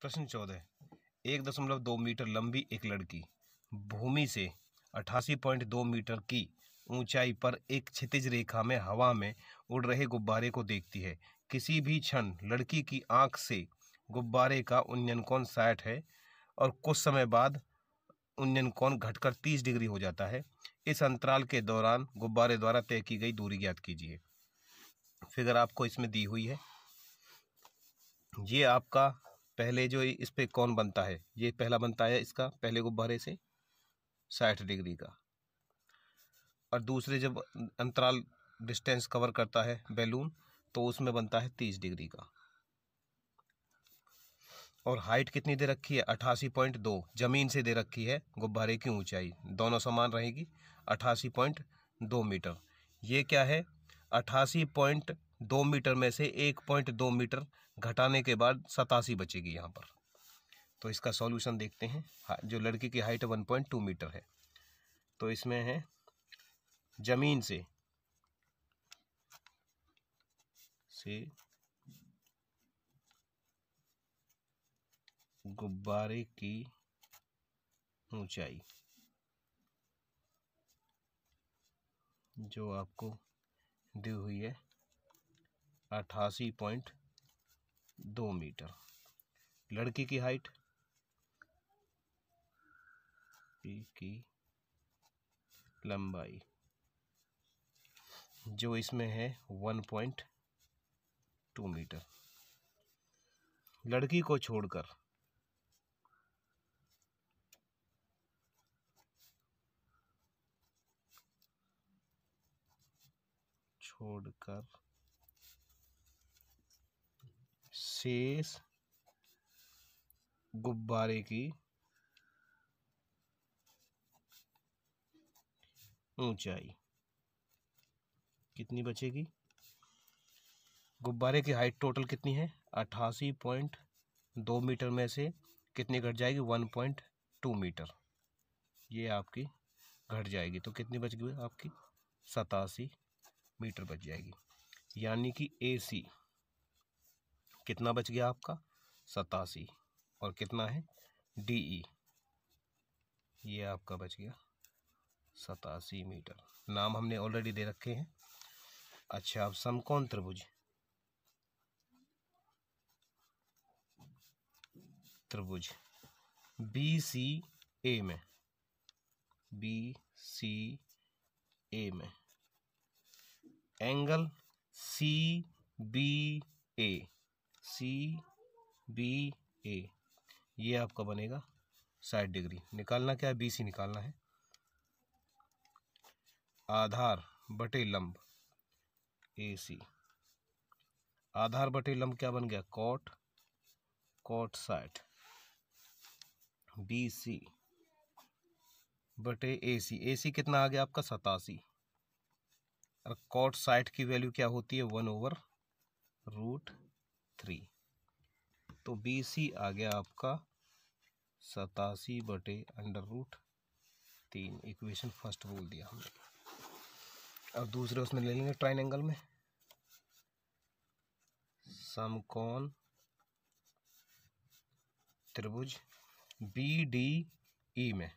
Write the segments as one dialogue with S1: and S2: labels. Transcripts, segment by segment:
S1: प्रश्न 14, 1.2 मीटर लंबी एक लड़की भूमि से 88.2 मीटर की ऊंचाई पर एक क्षैतिज रेखा में हवा में उड़ रहे गुब्बारे को देखती है। किसी भी क्षण लड़की की आंख से गुब्बारे का उन्नयन कोण 60 है और कुछ समय बाद उन्नयन कोण घटकर 30 डिग्री हो जाता है। इस अंतराल के दौरान गुब्बारे द्वारा तय की गई दूरी ज्ञात कीजिए। फिगर आपको इसमें दी हुई है। ये आपका पहले जो इस पे कोण बनता है, ये पहला बनता है इसका पहले गुब्बारे से 60 डिग्री का, और दूसरे जब अंतराल डिस्टेंस कवर करता है बैलून तो उसमें बनता है 30 डिग्री का। और हाइट कितनी दे रखी है? 88.2 जमीन से दे रखी है। गुब्बारे की ऊंचाई दोनों समान रहेगी, 88.2 मीटर। ये क्या है? 88.2 मीटर में से 1.2 मीटर घटाने के बाद 87 बचेगी यहाँ पर। तो इसका सॉल्यूशन देखते हैं। जो लड़की की हाइट 1.2 मीटर है, तो इसमें है जमीन से गुब्बारे की ऊंचाई जो आपको दी हुई है 88.2 मीटर। लड़की की हाइट की लंबाई जो इसमें है 1.2 मीटर। लड़की को छोड़कर शेष गुब्बारे की ऊंचाई कितनी बचेगी? गुब्बारे की हाइट टोटल कितनी है? 88.2 मीटर में से कितनी घट जाएगी? 1.2 मीटर। ये आपकी घट जाएगी, तो कितनी बच गई आपकी? 87 मीटर बच जाएगी। यानी कि AC कितना बच गया आपका? 87। और कितना है DE? ये आपका बच गया 87 मीटर। नाम हमने ऑलरेडी दे रखे हैं। अच्छा, अब समकोण त्रिभुज BCA में एंगल CBA ये आपका बनेगा 60 डिग्री। निकालना क्या है? BC निकालना है। आधार बटे लंब AC, आधार बटे लंब क्या बन गया? कॉट 60। BC बटे AC कितना आ गया आपका? 87। और कॉट 60 की वैल्यू क्या होती है? 1/√3। तो BC आ गया आपका 87 बटे √3। इक्वेशन फर्स्ट बोल दिया हमने। अब दूसरे उसमें ले लेंगे ट्राइंगल में। समकोण त्रिभुज BDE में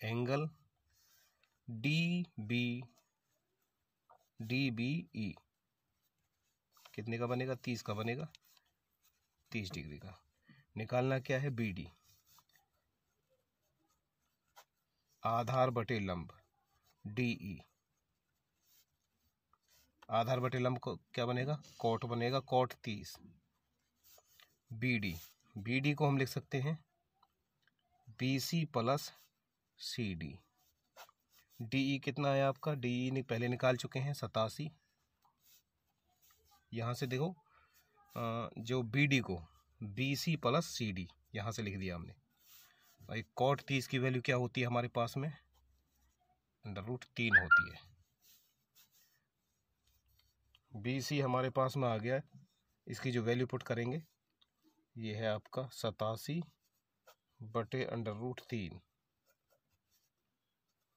S1: एंगल DBE कितने का बनेगा? 30 का बनेगा, 30 डिग्री का। निकालना क्या है? BD, आधार बटे लंब DE। आधार बटे लंब को क्या बनेगा? कॉट बनेगा, कॉट 30। BD को हम लिख सकते हैं BC प्लस CD। DE कितना है आपका? DE पहले निकाल चुके हैं 87। यहाँ से देखो जो BD को BC प्लस CD यहाँ से लिख दिया हमने। और कॉट 30 की वैल्यू क्या होती है हमारे पास में? √3 होती है। BC हमारे पास में आ गया। इसकी जो वैल्यू पुट करेंगे ये है आपका 87 बटे √3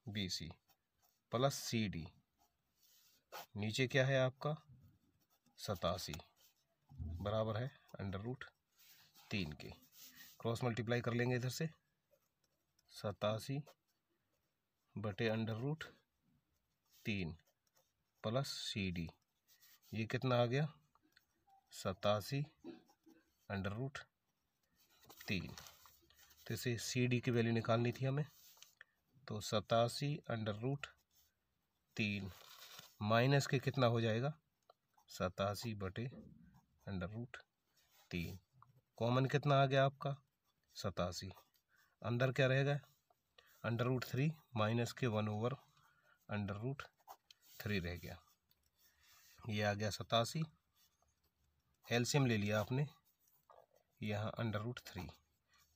S1: BC प्लस CD। नीचे क्या है आपका? 87 बराबर है √3 के। क्रॉस मल्टीप्लाई कर लेंगे इधर से, 87 बटे √3 प्लस CD, ये कितना आ गया 87 √3। तो इसे CD की वैल्यू निकालनी थी हमें, तो 87 √3 माइनस के कितना हो जाएगा 87 बटे √3। कॉमन कितना आ गया आपका 87, अंदर क्या रहेगा √3 माइनस के 1/√3 रह गया, ये आ गया 87। एलसीएम ले लिया आपने यहाँ √3,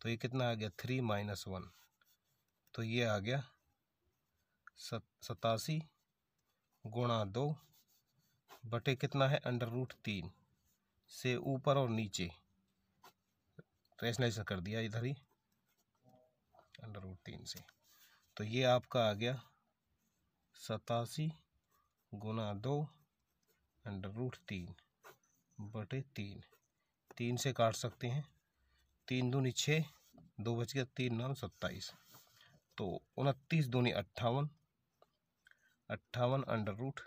S1: तो ये कितना आ गया 3 - 1, तो ये आ गया 87 गुणा 2 बटे कितना है √3 से ऊपर और नीचे रेशनलाइज कर दिया इधर ही √3 से, तो ये आपका आ गया 87 गुणा 2 √3 बटे 3। 3 से काट सकते हैं, 3 दूनी 6, 2 बच गया, 3 9 27, तो 29 दूनी 58, 58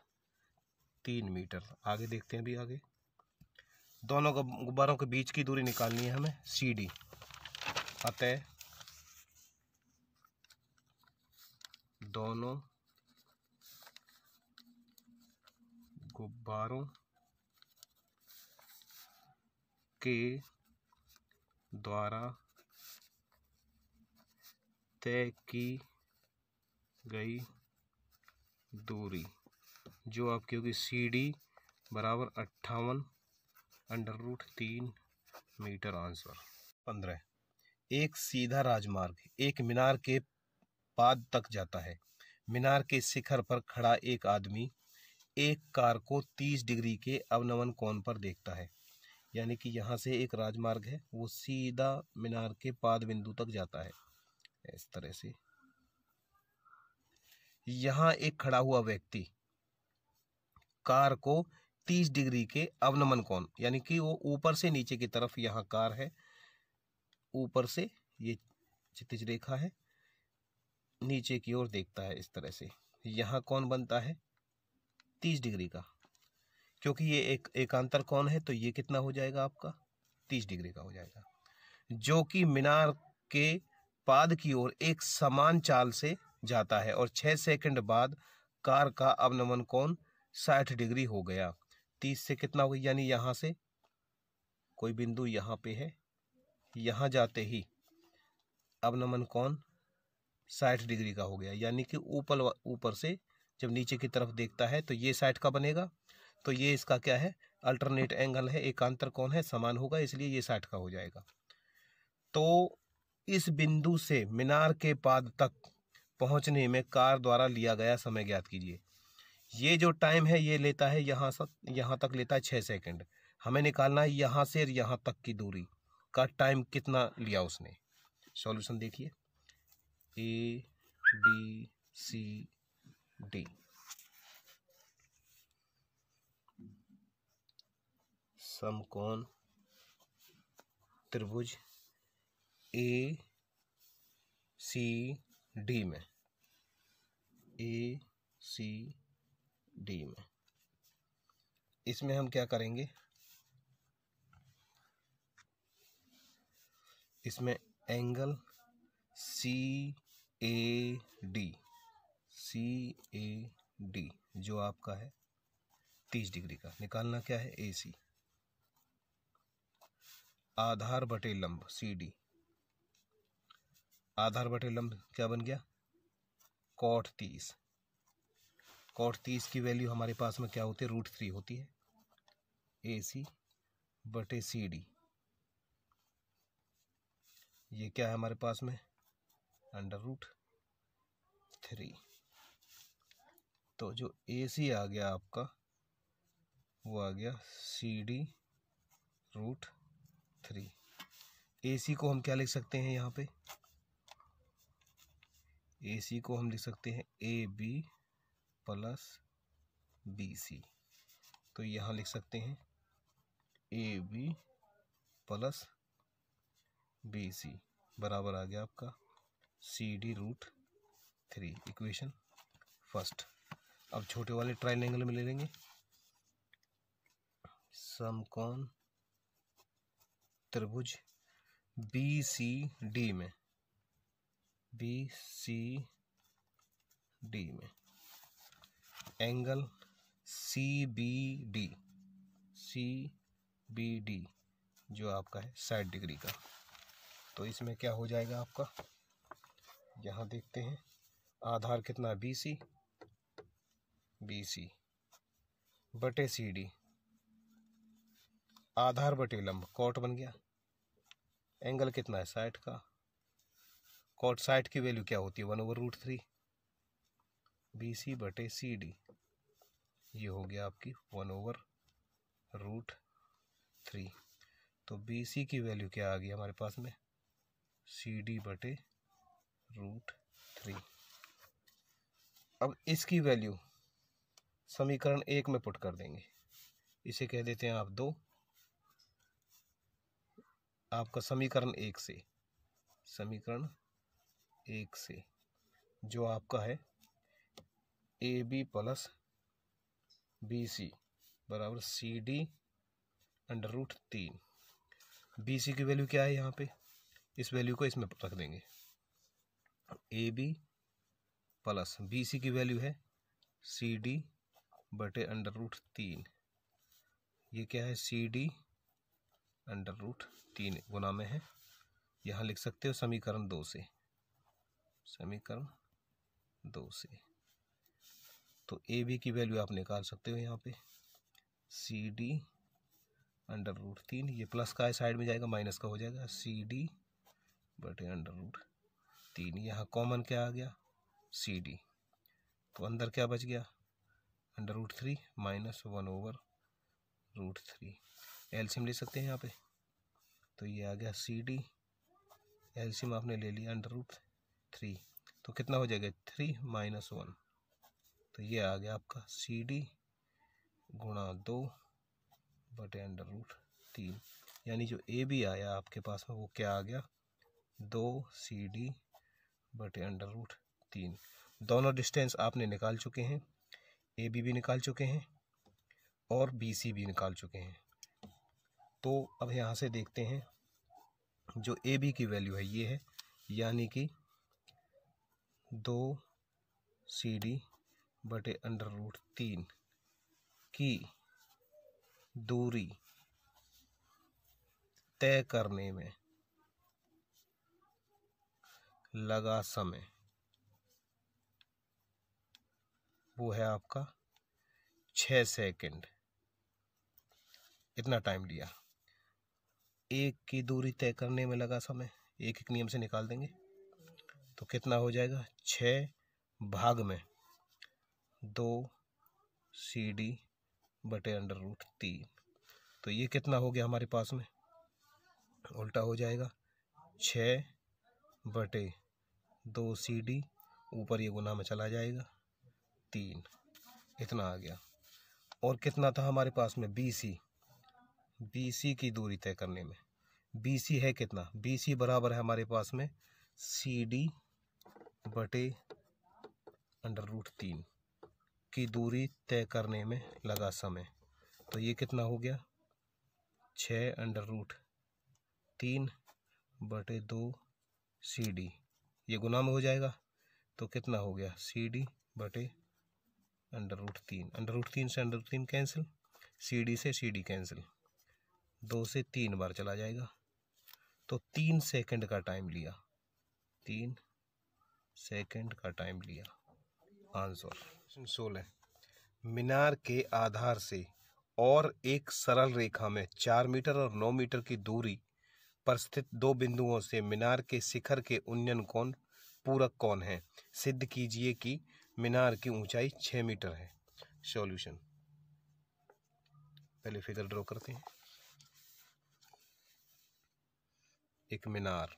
S1: √3 मीटर। आगे देखते हैं, अभी आगे दोनों गुब्बारों के बीच की दूरी निकालनी है हमें CD। अतः दोनों गुब्बारों के द्वारा तय की गई दूरी जो आपकी होगी CD बराबर 58 √3 मीटर। आंसर 15। एक सीधा राजमार्ग एक मीनार के पाद तक जाता है। मीनार के शिखर पर खड़ा एक आदमी एक कार को 30 डिग्री के अवनमन कोण पर देखता है। यानी कि यहाँ से एक राजमार्ग है, वो सीधा मीनार के पाद बिंदु तक जाता है। इस तरह से यहाँ एक खड़ा हुआ व्यक्ति कार को 30 डिग्री के अवनमन कोण, यानी कि वो ऊपर से नीचे की तरफ, यहाँ कार है, ऊपर से ये क्षितिज रेखा है, नीचे की ओर देखता है इस तरह से। यहाँ कौन बनता है 30 डिग्री का, क्योंकि ये एक एकांतर कोण है, तो ये कितना हो जाएगा आपका 30 डिग्री का हो जाएगा, जो कि मीनार के पाद की ओर एक समान चाल से जाता है। और 6 सेकंड बाद कार का अवनमन कोण 60 डिग्री हो गया। 30 से कितना हो गया, यानी यहाँ से कोई बिंदु यहाँ पे है, यहाँ जाते ही अवनमन कोण 60 डिग्री का हो गया। यानी कि ऊपर से जब नीचे की तरफ देखता है तो ये 60 का बनेगा, तो ये इसका क्या है अल्टरनेट एंगल है, एकांतर कोण है, समान होगा, इसलिए ये 60 का हो जाएगा। तो इस बिंदु से मीनार के पाद तक पहुंचने में कार द्वारा लिया गया समय ज्ञात कीजिए। ये जो टाइम है ये लेता है यहाँ तक लेता है 6 सेकंड। हमें निकालना है यहाँ से यहाँ तक की दूरी का टाइम कितना लिया उसने। सॉल्यूशन देखिए, A B C D। समकोण त्रिभुज ACD में इसमें हम क्या करेंगे, इसमें एंगल CAD जो आपका है 30 डिग्री का निकालना क्या है AC। आधार बटे लंब CD, आधार बटे लंब क्या बन गया cot 30। cot 30 की वैल्यू हमारे पास में क्या होती है √3 होती है। AC बटे CD ये क्या है हमारे पास में √3। तो जो AC आ गया आपका वो आ गया CD √3। AC को हम क्या लिख सकते हैं, यहाँ पे AC को हम लिख सकते हैं AB + BC। तो यहाँ लिख सकते हैं AB प्लस BC बराबर आ गया आपका CD√3, इक्वेशन फर्स्ट। अब छोटे वाले ट्रायंगल में ले लेंगे समकोण त्रिभुज BCD में एंगल CBD जो आपका है 60 डिग्री का। तो इसमें क्या हो जाएगा आपका, यहाँ देखते हैं आधार कितना है BC बटे CD, आधार बटे लंब कॉट बन गया। एंगल कितना है 60 का, कॉट 60 की वैल्यू क्या होती है 1/√3 BC बटे CD, ये हो गया आपकी 1/√3। तो BC की वैल्यू क्या आ गई हमारे पास में CD बटे √3। अब इसकी वैल्यू समीकरण 1 में पुट कर देंगे, इसे कह देते हैं आप 2। आपका समीकरण 1 से जो आपका है AB प्लस BC बराबर CD√3। BC की वैल्यू क्या है यहाँ पे, इस वैल्यू को इसमें रख देंगे। AB प्लस BC की वैल्यू है CD बटे √3, ये क्या है CD√3 गुना में है, यहाँ लिख सकते हो समीकरण 2 से। तो AB की वैल्यू आप निकाल सकते हो यहाँ पे CD√3, ये प्लस का है साइड में जाएगा माइनस का हो जाएगा CD बटे √3, यहाँ कॉमन क्या आ गया CD, तो अंदर क्या बच गया √3 माइनस 1/√3। एलसीएम ले सकते हैं यहाँ पे, तो ये आ गया CD, एलसीएम आपने ले लिया √3, तो कितना हो जाएगा 3 माइनस 1, तो ये आ गया आपका CD गुणा 2 बटे √3, यानी जो AB आया आपके पास में वो क्या आ गया 2 CD बटे √3। दोनों डिस्टेंस आपने निकाल चुके हैं, AB भी निकाल चुके हैं और BC भी निकाल चुके हैं। तो अब यहाँ से देखते हैं जो AB की वैल्यू है ये है, यानी कि 2 CD बटे √3 की दूरी तय करने में लगा समय वो है आपका 6 सेकंड। इतना टाइम लिया, एक की दूरी तय करने में लगा समय, एक नियम से निकाल देंगे तो कितना हो जाएगा 6 भाग में 2 CD बटे √3, तो ये कितना हो गया हमारे पास में उल्टा हो जाएगा 6 बटे 2 CD, ऊपर ये गुना में चला जाएगा 3, इतना आ गया। और कितना था हमारे पास में BC की दूरी तय करने में, BC है कितना, BC बराबर है हमारे पास में CD बटे √3 की दूरी तय करने में लगा समय, तो ये कितना हो गया 6√3 बटे 2 CD, ये गुना में हो जाएगा तो कितना हो गया CD बटे √3 से √3 कैंसिल, CD से CD कैंसिल, 2 से 3 बार चला जाएगा, तो 3 सेकंड का टाइम लिया, 3 सेकंड का टाइम लिया। आंसर 16, मीनार के आधार से और एक सरल रेखा में 4 मीटर और 9 मीटर की दूरी पर स्थित दो बिंदुओं से मीनार के शिखर के उन्नयन कोण पूरक कोण है। सिद्ध कीजिए कि मीनार की ऊंचाई 6 मीटर है। सॉल्यूशन, पहले फिगर ड्रॉ करते हैं। एक मीनार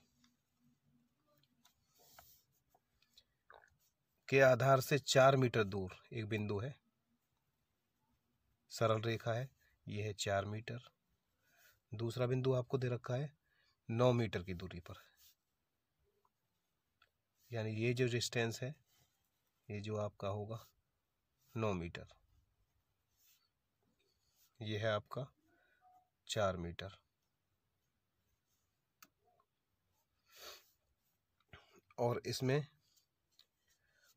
S1: के आधार से 4 मीटर दूर एक बिंदु है, सरल रेखा है, यह है 4 मीटर, दूसरा बिंदु आपको दे रखा है 9 मीटर की दूरी पर, यानी ये जो डिस्टेंस है ये जो आपका होगा 9 मीटर, ये है आपका 4 मीटर। और इसमें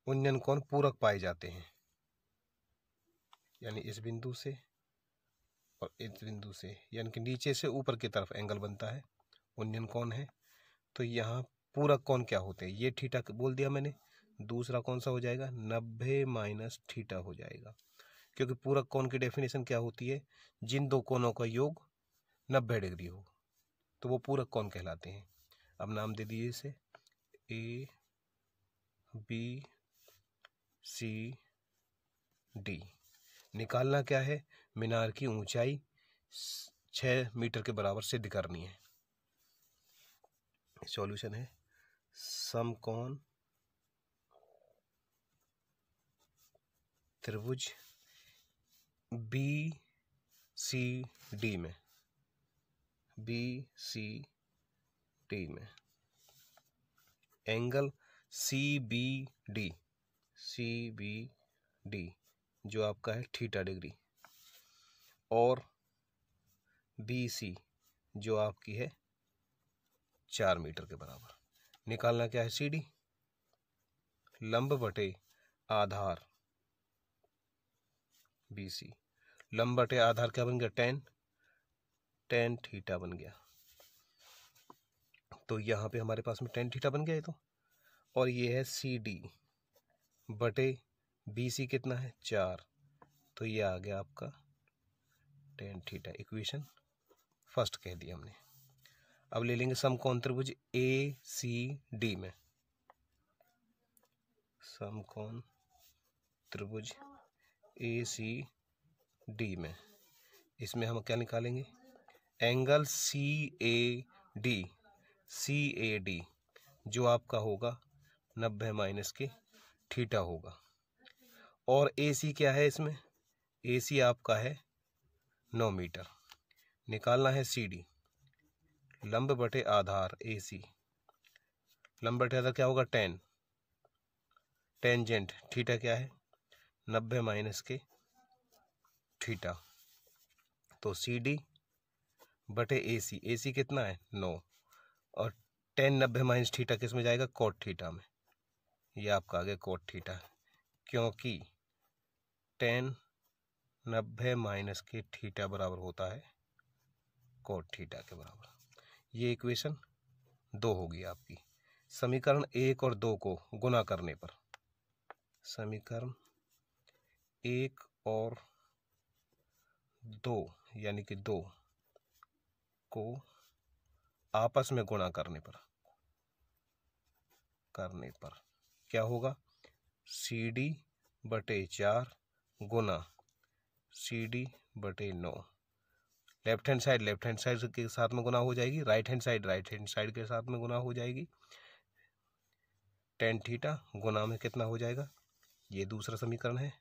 S1: उन्नयन कोण पूरक पाए जाते हैं, यानी इस बिंदु से और इस बिंदु से, यानी कि नीचे से ऊपर की तरफ एंगल बनता है, उन्नयन कोण है। तो यहाँ पूरक कोण क्या होते हैं, ये थीटा बोल दिया मैंने। दूसरा कौन सा हो जाएगा, 90 माइनस थीटा हो जाएगा, क्योंकि पूरक कोण की डेफिनेशन क्या होती है, जिन दो कोणों का योग 90 डिग्री हो तो वो पूरक कोण कहलाते हैं। अब नाम दे दीजिए इसे ए बी सी डी। निकालना क्या है, मीनार की ऊंचाई 6 मीटर के बराबर सिद्ध करनी है। सॉल्यूशन है समकोण त्रिभुज बी सी डी में, एंगल सी बी डी जो आपका है थीटा डिग्री, और बी सी जो आपकी है 4 मीटर के बराबर। निकालना क्या है, सी डी, लंब बटे आधार बी सी, लंब बटे आधार क्या बन गया, टेन थीटा बन गया। तो यहाँ पे हमारे पास में टेन थीटा बन गया है। तो और ये है सी डी बटे बी सी कितना है 4, तो ये आ गया आपका टेन थीटा। इक्वेशन फर्स्ट कह दिया हमने। अब ले लेंगे समकोण त्रिभुज ए सी डी में, समकोण त्रिभुज ए सी डी में, इसमें हम क्या निकालेंगे, एंगल सी ए डी जो आपका होगा 90 माइनस के थीटा होगा। और ए सी क्या है, इसमें ए सी आपका है 9 मीटर। निकालना है सी डी, लंब बटे आधार ए सी, लंब बटे आधार क्या होगा 10, टेंजेंट थीटा क्या है 90 माइनस के थीटा। तो सी डी बटे ए सी कितना है 9, और 10 90 माइनस थीटा किस में जाएगा, कोट थीटा में। ये आपका आगे कोट थीटा, क्योंकि 10 90 माइनस के थीटा बराबर होता है कोट थीटा के बराबर। ये इक्वेशन 2 होगी आपकी। समीकरण 1 और 2 को गुना करने पर, समीकरण 1 और 2 यानी कि 2 को आपस में गुणा करने पर क्या होगा, सी डी बटे 4 गुना सी डी बटे 9। लेफ्ट हैंड साइड के साथ में गुना हो जाएगी, राइट हैंड साइड के साथ में गुना हो जाएगी। टेन थीटा गुना में कितना हो जाएगा, ये दूसरा समीकरण है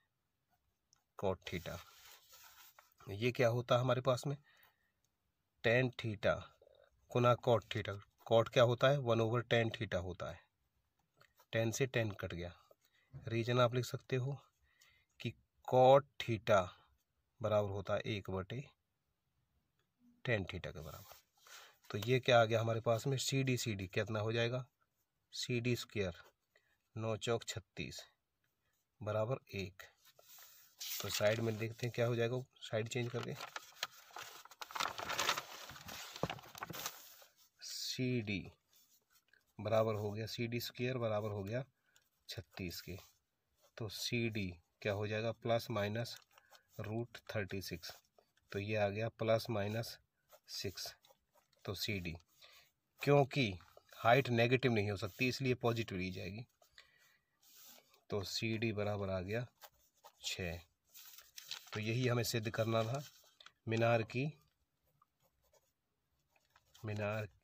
S1: कोट थीटा। ये क्या होता है हमारे पास में, टेन थीटा गुना कोट थीटा। कोट क्या होता है 1/10 थीटा होता है, 10 से 10 कट गया। रीजन आप लिख सकते हो कि कोट थीटा बराबर होता है 1/10 थीटा के बराबर। तो ये क्या आ गया हमारे पास में, सी डी कितना हो जाएगा, सी डी स्क्वायर 9 चौक 36 बराबर 1। तो साइड में देखते हैं क्या हो जाएगा, साइड चेंज करके सी डी बराबर हो गया, सी डी स्क्वायर बराबर हो गया 36 के। तो सी डी क्या हो जाएगा, प्लस माइनस √36। तो ये आ गया प्लस माइनस 6। तो सी डी, क्योंकि हाइट नेगेटिव नहीं हो सकती इसलिए पॉजिटिव ली जाएगी। तो सी डी बराबर आ गया 6। तो यही हमें सिद्ध करना था, मीनार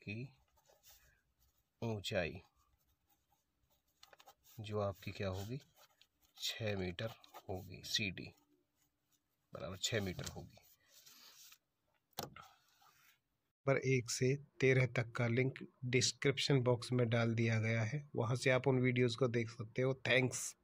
S1: की ऊंचाई जो आपकी क्या होगी 6 मीटर होगी, सी डी बराबर 6 मीटर होगी।
S2: पर 1 से 13 तक का लिंक डिस्क्रिप्शन बॉक्स में डाल दिया गया है, वहाँ से आप उन वीडियोज़ को देख सकते हो। थैंक्स।